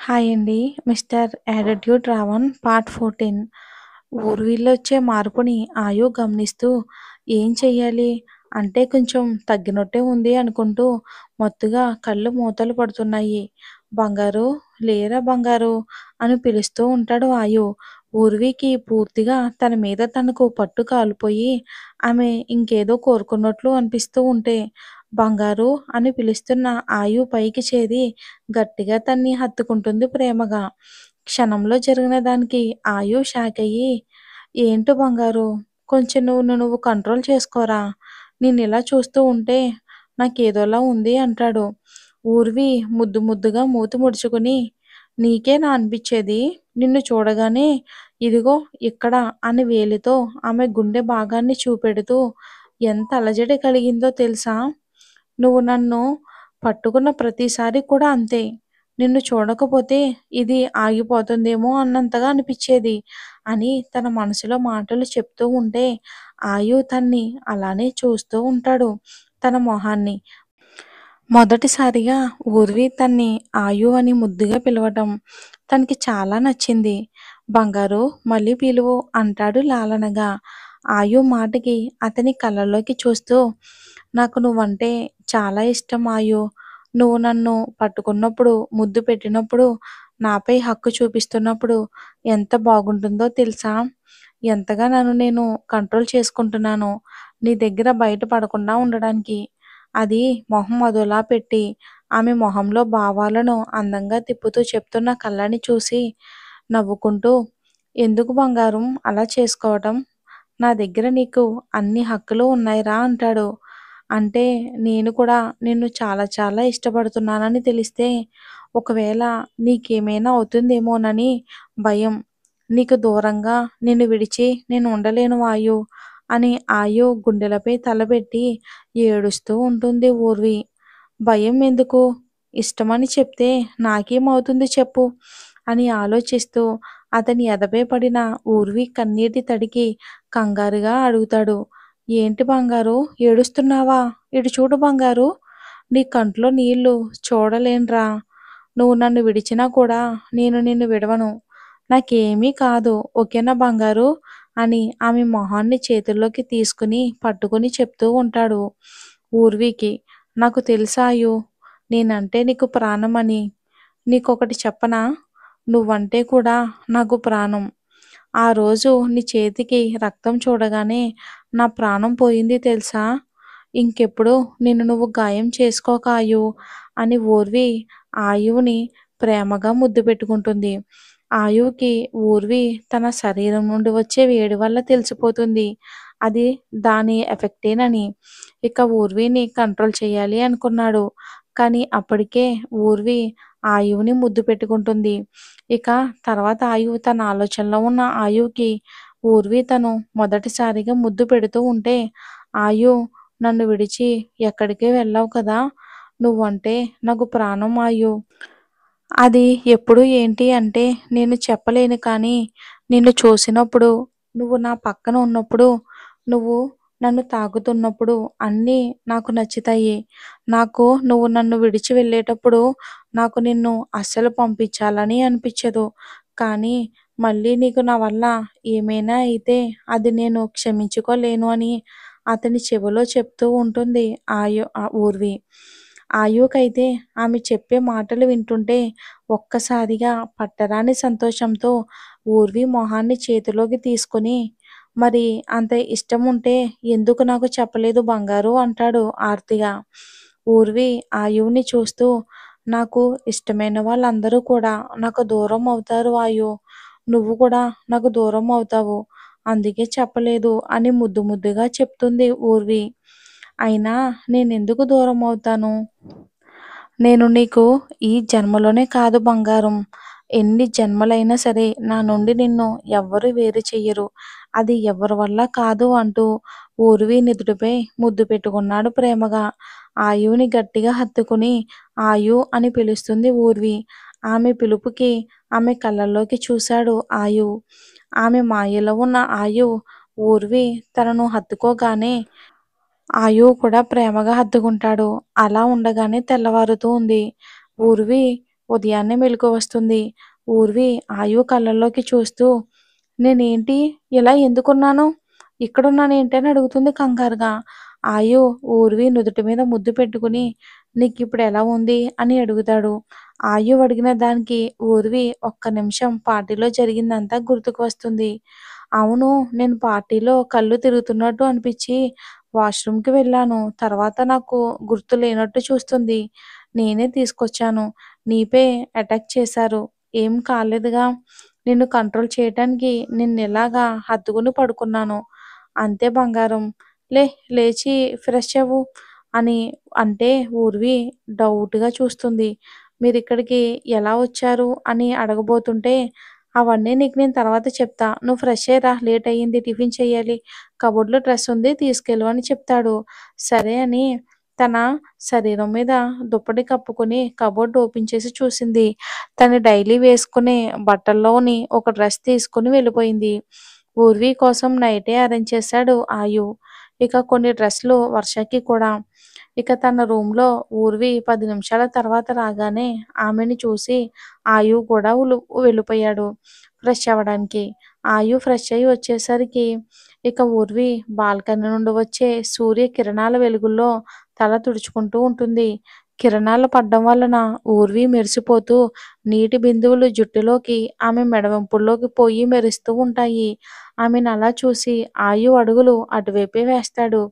Hi అండి. Mister attitude Ravan part 14. ఊర్విళ్ళొచ్చే మార్పుని ఆయు గమనిస్తూ ఏం చెయ్యాలి? అంటే కొంచెం తగ్గినట్టే ఉంది అనుకుంటూ మత్తుగా కళ్ళు మూతలు పడుతున్నాయి. బంగారు, లేరా బంగారు అని పిలుస్తూ ఉంటాడు ఆయు. ఊర్వికి పూర్తిగా తన మీద తనకు పట్టు కాలిపోయి ఆమె ఇంకేదో కోరుకున్నట్లు అనిపిస్తూ ఉంటే బంగారు అని పిలుస్తున్న ఆయు పైకి చేరి గట్టిగా తన్ని హత్తుకుంటుంది ప్రేమగా. క్షణంలో జరిగిన దానికి ఆయు షాకయ్యి, ఏంటి బంగారు, కొంచెం నువ్వు కంట్రోల్ చేసుకోరా, నిన్నిలా చూస్తూ ఉంటే నాకేదోలా ఉంది అంటాడు. ఊర్వి ముద్దు ముద్దుగా మూతి ముడుచుకుని, నీకేనా అనిపించేది? నిన్ను చూడగానే ఇదిగో ఇక్కడ అని వేలితో ఆమె గుండె భాగాన్ని చూపెడుతూ ఎంత అలజడి కలిగిందో తెలుసా? నువ్వు నన్ను పట్టుకున్న ప్రతిసారి కూడా అంతే. నిన్ను చూడకపోతే ఇది ఆగిపోతుందేమో అన్నంతగా అనిపిచ్చేది అని తన మనసులో మాటలు చెప్తూ ఉంటే ఆయు తన్ని అలానే చూస్తూ ఉంటాడు, తన మొహాన్ని. మొదటిసారిగా ఊర్వి తన్ని ఆయు అని ముద్దుగా పిలవటం తనకి చాలా నచ్చింది. బంగారు మళ్ళీ పిలువు అంటాడు లాలనగా. ఆయు మాటకి అతని కళ్ళల్లోకి చూస్తూ, నాకు నువ్వంటే చాలా ఇష్టం ఆయు. నువ్వు నన్ను పట్టుకున్నప్పుడు, ముద్దు పెట్టినప్పుడు, నాపై హక్కు చూపిస్తున్నప్పుడు ఎంత బాగుంటుందో తెలుసా? ఎంతగా నన్ను నేను కంట్రోల్ చేసుకుంటున్నానో నీ దగ్గర బయట పడకుండా ఉండడానికి. అది మొహం అదోలా పెట్టి ఆమె మొహంలో భావాలను అందంగా తిప్పుతూ చెప్తున్న కళ్ళని చూసి నవ్వుకుంటూ, ఎందుకు బంగారం అలా చేసుకోవటం? నా దగ్గర నీకు అన్ని హక్కులు ఉన్నాయిరా అంటాడు. అంటే నేను కూడా నిన్ను చాలా చాలా ఇష్టపడుతున్నానని తెలిస్తే ఒకవేళ నీకేమైనా అవుతుందేమోనని భయం. నీకు దూరంగా నిన్ను విడిచి నేను ఉండలేను ఆయు అని ఆయు గుండెలపై తలబెట్టి ఏడుస్తూ ఉంటుంది ఊర్వి. భయం ఎందుకు? ఇష్టమని చెప్తే నాకేమవుతుంది చెప్పు అని ఆలోచిస్తూ అతని ఎదపై పడిన ఊర్వి కన్నీటి తడికి కంగారుగా అడుగుతాడు. ఏంటి బంగారు, ఏడుస్తున్నావా? ఇటు చూడు బంగారు, నీ కంట్లో నీళ్లు చూడలేనురా. నువ్వు నన్ను విడిచినా కూడా నేను నిన్ను విడవను. నాకేమీ కాదు, ఓకేనా బంగారు అని ఆమె మొహాన్ని చేతుల్లోకి తీసుకుని పట్టుకుని చెప్తూ ఉంటాడు ఊర్వికి. నాకు తెలుసాయు, నేనంటే నీకు ప్రాణమని. నీకొకటి చెప్పనా? నువ్వంటే కూడా నాకు ప్రాణం. ఆ రోజు నీ చేతికి రక్తం చూడగానే నా ప్రాణం పోయింది తెలుసా? ఇంకెప్పుడు నిన్ను నువ్వు గాయం చేసుకోక ఆయు అని ఊర్వి ఆయువుని ప్రేమగా ముద్దు పెట్టుకుంటుంది. ఆయువుకి ఊర్వి తన శరీరం నుండి వచ్చే వేడి వల్ల తెలిసిపోతుంది అది దాని ఎఫెక్టేనని. ఇక ఊర్విని కంట్రోల్ చేయాలి అనుకున్నాడు. కానీ అప్పటికే ఊర్వి ఆయువుని ముద్దు పెట్టుకుంటుంది. ఇక తర్వాత ఆయువు తన ఆలోచనలో ఉన్న ఆయువుకి ఊర్వి తను మొదటిసారిగా ముద్దు పెడుతూ ఉంటే, ఆయు నన్ను విడిచి ఎక్కడికి వెళ్ళావు కదా, నువ్వంటే నాకు ప్రాణం ఆయు. అది ఎప్పుడు ఏంటి అంటే నేను చెప్పలేను కానీ నిన్ను చూసినప్పుడు, నువ్వు నా పక్కన ఉన్నప్పుడు, నువ్వు నన్ను తాకుతున్నప్పుడు అన్నీ నాకు నచ్చుతాయి. నాకు నువ్వు నన్ను విడిచి వెళ్ళేటప్పుడు నాకు నిన్ను అస్సలు పంపించాలని అనిపించదు. కానీ మళ్ళీ నీకు నా వల్ల ఏమైనా అయితే అది నేను క్షమించుకోలేను అని అతని చెవిలో చెప్తూ ఉంటుంది ఊర్వి. ఆయుకైతే ఆమె చెప్పే మాటలు వింటుంటే ఒక్కసారిగా పట్టరాని సంతోషంతో ఊర్వి మొహాన్ని చేతిలోకి తీసుకుని, మరి అంత ఇష్టం ఉంటే ఎందుకు నాకు చెప్పలేదు బంగారు అంటాడు ఆర్తిగా. ఊర్వి ఆయువుని చూస్తూ, నాకు ఇష్టమైన వాళ్ళందరూ కూడా నాకు దూరం అవుతారు ఆయు. నువ్వు కూడా నాకు దూరం అవుతావు. అందుకే చెప్పలేదు అని ముద్దు ముద్దుగా చెప్తుంది ఊర్వి. అయినా నేనెందుకు దూరం అవుతాను? నేను నీకు ఈ జన్మలోనే కాదు బంగారం, ఎన్ని జన్మలైనా సరే నా నుండి నిన్ను ఎవ్వరు వేరు చెయ్యరు. అది ఎవరి వల్ల కాదు అంటూ ఊర్వి నుదుటిపై ముద్దు పెట్టుకున్నాడు ప్రేమగా. ఆయువుని గట్టిగా హత్తుకుని ఆయు అని పిలుస్తుంది ఊర్వి. ఆమె పిలుపుకి ఆమె కళ్ళల్లోకి చూశాడు ఆయు. ఆమె మాయలో ఉన్న ఆయు ఊర్వి తనను హత్తుకోగానే ఆయువు కూడా ప్రేమగా హత్తుకుంటాడు. అలా ఉండగానే తెల్లవారుతూ ఉంది. ఊర్వి ఉదయాన్నే మెలుకువొస్తుంది. ఊర్వి ఆయు కళ్ళల్లోకి చూస్తూ, నేనేంటి ఇలా ఎందుకున్నాను? ఇక్కడున్నానేంటి అని అడుగుతుంది కంగారుగా. ఆయు ఊర్వి నుదుటి మీద ముద్దు పెట్టుకుని, నీకిప్పుడెలా ఉంది అని అడుగుతాడు. ఆయు అడిగిన దానికి ఊర్వి ఒక్క నిమిషం పార్టీలో జరిగిందంతా గుర్తుకు వస్తుంది. అవును, నేను పార్టీలో కళ్ళు తిరుగుతున్నట్టు అనిపిచ్చి వాష్‌రూమ్‌కి వెళ్ళాను. తర్వాత నాకు గుర్తు లేనట్టు చూస్తుంది. నేనే తీసుకొచ్చాను. నీపై అటాక్ చేశారు. ఏం కాలేదుగా. నిన్ను కంట్రోల్ చేయటానికి నిన్నిలాగా హత్తుకుని పడుకున్నాను. అంతే బంగారం. లే లేచి ఫ్రెష్ అవ్వు అని అంటే ఊర్వి డౌట్‌గా చూస్తుంది. మీరిక్కడికి ఎలా వచ్చారు అని అడగబోతుంటే, అవన్నీ నీకు నేను తర్వాత చెప్తా. నువ్వు ఫ్రెష్ అయ్యి రా, లేట్ అయ్యింది, టిఫిన్ చెయ్యాలి. కబోర్డ్‌లో డ్రెస్ ఉంది తీసుకెళ్ళు అని చెప్తాడు. సరే అని తన శరీరం మీద దుప్పటి కప్పుకొని కబోర్డ్ ఓపెన్ చేసి చూసింది. తను డైలీ వేసుకునే బట్టల్లోని ఒక డ్రెస్ తీసుకొని వెళ్ళిపోయింది. ఊర్వి కోసం నైటే అరేంజ్ చేశాడు ఆయు. ఇక కొన్ని డ్రెస్‌లు వర్షకి కూడా. ఇక తన రూమ్‌లో ఊర్వి 10 నిమిషాల తర్వాత రాగానే ఆమెని చూసి ఆయు కూడా వెళ్ళిపోయాడు ఫ్రెష్ అవ్వడానికి. ఆయు ఫ్రెష్ అయ్యి వచ్చేసరికి ఇక ఊర్వి బాల్కనీ నుండి వచ్చే సూర్య కిరణాల వెలుగుల్లో తల తుడుచుకుంటూ ఉంటుంది. కిరణాలు పడ్డం వలన ఊర్వి మెరిసిపోతూ నీటి బిందువులు జుట్టులోకి, ఆమె మెడవెంపుల్లోకి పోయి మెరుస్తూ ఉంటాయి. ఆమెనలా చూసి ఆయు అడుగులు అటువైపే వేస్తాడు.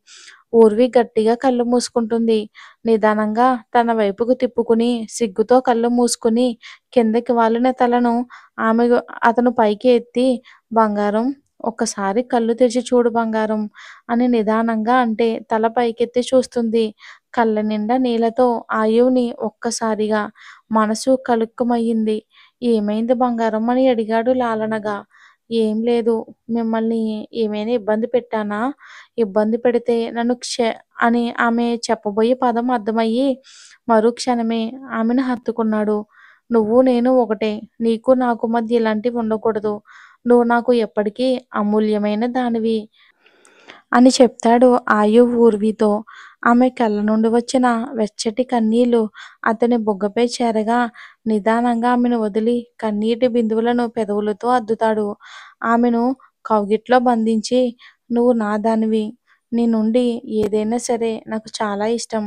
ఊర్వి గట్టిగా కళ్ళు మూసుకుంటుంది. నిదానంగా తన వైపుకు తిప్పుకుని సిగ్గుతో కళ్ళు మూసుకుని కిందకి వాలిన తలను ఆమె అతను పైకి ఎత్తి, బంగారం ఒక్కసారి కళ్ళు తెరిచి చూడు బంగారం అని నిదానంగా అంటే తల పైకెత్తి చూస్తుంది. కళ్ళ నిండా నీళ్ళతో ఆయువుని ఒక్కసారిగా మనసు కలుక్కుమయ్యింది. ఏమైంది బంగారం అని అడిగాడు లాలనగా. ఏం లేదు. మిమ్మల్ని ఏమైనా ఇబ్బంది పెట్టానా? ఇబ్బంది పెడితే నన్ను అని ఆమె చెప్పబోయే పదం అర్థమయ్యి మరుక్షణమే ఆమెను హత్తుకున్నాడు. నువ్వు నేను ఒకటే. నీకు నాకు మధ్య ఇలాంటివి ఉండకూడదు. నువ్వు నాకు ఎప్పటికీ అమూల్యమైన దానివి అని చెప్తాడు ఆయు ఊర్వితో. ఆమె కళ్ళ నుండి వచ్చిన వెచ్చటి కన్నీళ్లు అతని బుగ్గపై చేరగా నిదానంగా ఆమెను వదిలి కన్నీటి బిందువులను పెదవులతో అద్దుతాడు. ఆమెను కౌగిట్లో బంధించి, నువ్వు నా దానివి. నీ నుండి ఏదైనా సరే నాకు చాలా ఇష్టం.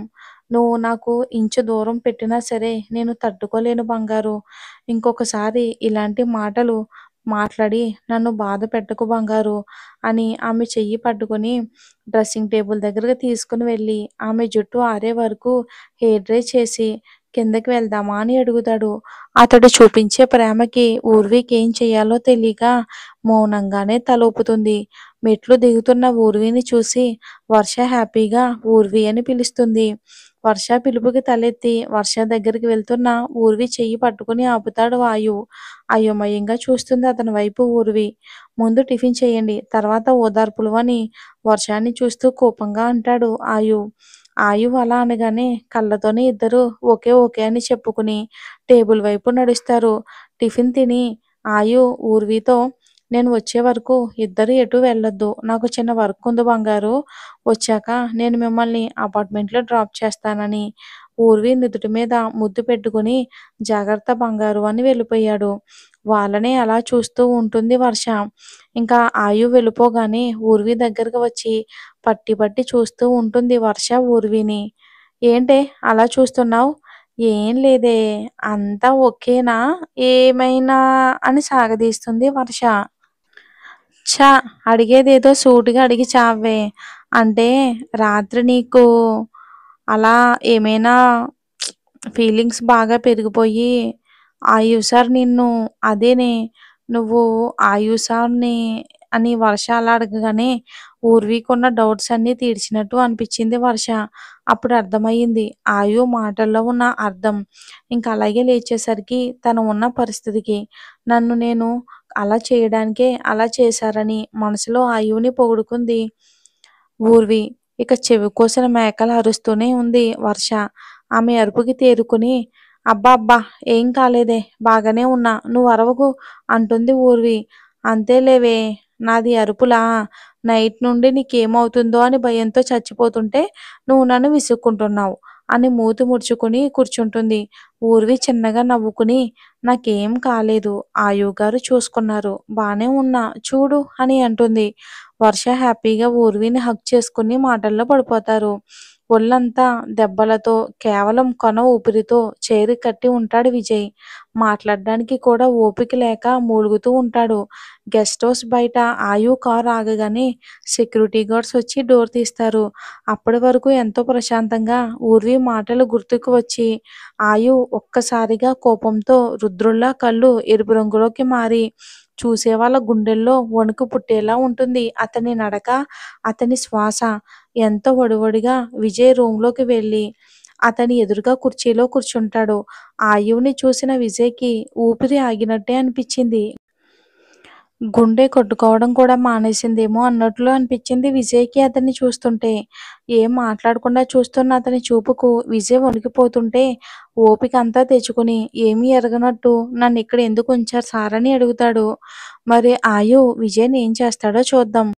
నువ్వు నాకు ఇంచు దూరం పెట్టినా సరే నేను తట్టుకోలేను బంగారు. ఇంకొకసారి ఇలాంటి మాటలు మాట్లాడి నన్ను బాధ పెట్టకు బంగారు అని ఆమె చెయ్యి పట్టుకొని డ్రెస్సింగ్ టేబుల్ దగ్గరకు తీసుకుని వెళ్ళి ఆమె జుట్టు ఆరే వరకు హెయిర్ డ్రై చేసి కిందకి వెళ్దామా అని అడుగుతాడు. అతడు చూపించే ప్రేమకి ఊర్వికి ఏం చెయ్యాలో తెలియక మౌనంగానే తలూపుతుంది. మెట్లు దిగుతున్న ఊర్విని చూసి వర్ష హ్యాపీగా ఊర్వి అని పిలుస్తుంది. వర్ష పిలుపుకి తలెత్తి వర్ష దగ్గరికి వెళ్తున్న ఊర్వి చెయ్యి పట్టుకుని ఆపుతాడు ఆయు. అయోమయంగా చూస్తుంది అతని వైపు ఊర్వి. ముందు టిఫిన్ చేయండి, తర్వాత ఓదార్పులు అని వర్షాన్ని చూస్తూ కోపంగా అంటాడు ఆయు. ఆయు అలా అనగానే కళ్ళతోనే ఇద్దరు ఓకే ఓకే అని చెప్పుకుని టేబుల్ వైపు నడుస్తారు. టిఫిన్ తిని ఆయు ఊర్వితో, నేను వచ్చే వరకు ఇద్దరు ఎటు వెళ్ళొద్దు. నాకు చిన్న వర్క్ ఉంది బంగారు. వచ్చాక నేను మిమ్మల్ని అపార్ట్మెంట్లో డ్రాప్ చేస్తానని ఊర్వి నుదుటి మీద ముద్దు పెట్టుకుని జాగ్రత్త బంగారు అని వెళ్ళిపోయాడు. వాళ్ళనే అలా చూస్తూ ఉంటుంది వర్ష. ఇంకా ఆయు వెళ్ళిపోగానే ఊర్వి దగ్గరకు వచ్చి పట్టి పట్టి చూస్తూ ఉంటుంది వర్ష ఊర్విని. ఏంటే అలా చూస్తున్నావు? ఏం లేదే, అంతా ఓకేనా? ఏమైనా అని సాగదీస్తుంది వర్ష. ఛ! అడిగేదేదో సూటిగా అడిగి చావే. అంటే రాత్రి నీకు అలా ఏమైనా ఫీలింగ్స్ బాగా పెరిగిపోయి ఆయుషారు నిన్ను అదేనే నువ్వు ఆయుషాన్ని అని వర్ష అలా అడగగానే ఊర్వికున్న డౌట్స్ అన్నీ తీర్చినట్టు అనిపించింది వర్ష. అప్పుడు అర్థమయ్యింది ఆయు మాటల్లో ఉన్న అర్థం. ఇంక అలాగే లేచేసరికి తను ఉన్న పరిస్థితికి నన్ను నేను అలా చేయడానికే అలా చేశారని మనసులో ఆయువుని పొగుడుకుంది ఊర్వి. ఇక చెవి కోసిన మేకలా అరుస్తూనే ఉంది వర్ష. ఆమె అరుపుకి తేరుకుని, అబ్బా అబ్బా ఏం కాలేదే, బాగానే ఉన్నా, నువ్వు అరవకు అంటుంది ఊర్వి. అంతేలేవే, నాది అరుపులా? నైట్ నుండి నీకేమవుతుందో అని భయంతో చచ్చిపోతుంటే నువ్వు నన్ను విసుక్కుంటున్నావు. అని మూతి ముడుచుకుని కూర్చుంటుంది. ఊర్వి చిన్నగా నవ్వుకుని నాకేం కాలేదు. ఆయువుగారు చూసుకున్నారు. బానే ఉన్నా చూడు అని అంటుంది. వర్ష హ్యాపీగా ఊర్విని హగ్ చేసుకుని మాటల్లో పడిపోతారు. ఒళ్ళంతా దెబ్బలతో కేవలం కొన ఊపిరితో చేరి కట్టి ఉంటాడు విజయ్. మాట్లాడడానికి కూడా ఓపిక లేక మూలుగుతూ ఉంటాడు. గెస్ట్ హౌస్ బయట ఆయు కారు ఆగగానే సెక్యూరిటీ గార్డ్స్ వచ్చి డోర్ తీస్తారు. అప్పటి వరకు ఎంతో ప్రశాంతంగా ఊర్వి మాటలు గుర్తుకు వచ్చి ఆయు ఒక్కసారిగా కోపంతో రుద్రుల్లా కళ్ళు ఎరుపు రంగులోకి మారి చూసేవాళ్ళ గుండెల్లో వణుకు పుట్టేలా ఉంటుంది. అతని నడక, అతని శ్వాస ఎంతో వడివడిగా విజయ్ రూంలోకి వెళ్ళి అతని ఎదురుగా కుర్చీలో కూర్చుంటాడు. ఆయువుని చూసిన విజయ్‌కి ఊపిరి ఆగినట్టే అనిపించింది. గుండె కొట్టుకోవడం కూడా మానేసిందేమో అన్నట్లు అనిపించింది విజయ్‌కి అతన్ని చూస్తుంటే. ఏం మాట్లాడకుండా చూస్తున్న అతని చూపుకు విజయ్ వణికిపోతుంటే ఓపిక అంతా తెచ్చుకుని ఏమీ ఎరగనట్టు నన్నిక్కడ ఎందుకు ఉంచారు సార్ అని అడుగుతాడు. మరి ఆయు విజయ్‌ని ఏం చేస్తాడో చూద్దాం.